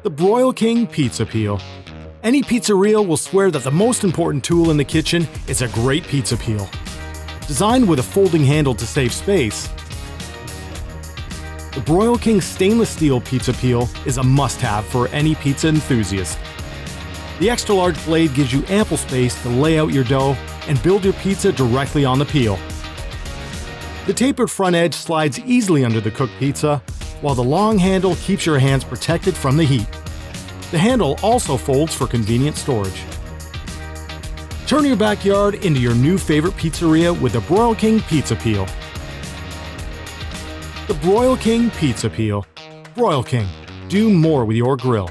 The Broil King Pizza Peel. Any pizzeria will swear that the most important tool in the kitchen is a great pizza peel. Designed with a folding handle to save space, the Broil King stainless steel pizza peel is a must-have for any pizza enthusiast. The extra-large blade gives you ample space to lay out your dough and build your pizza directly on the peel. The tapered front edge slides easily under the cooked pizza, while the long handle keeps your hands protected from the heat. The handle also folds for convenient storage. Turn your backyard into your new favorite pizzeria with the Broil King Pizza Peel. The Broil King Pizza Peel. Broil King. Do more with your grill.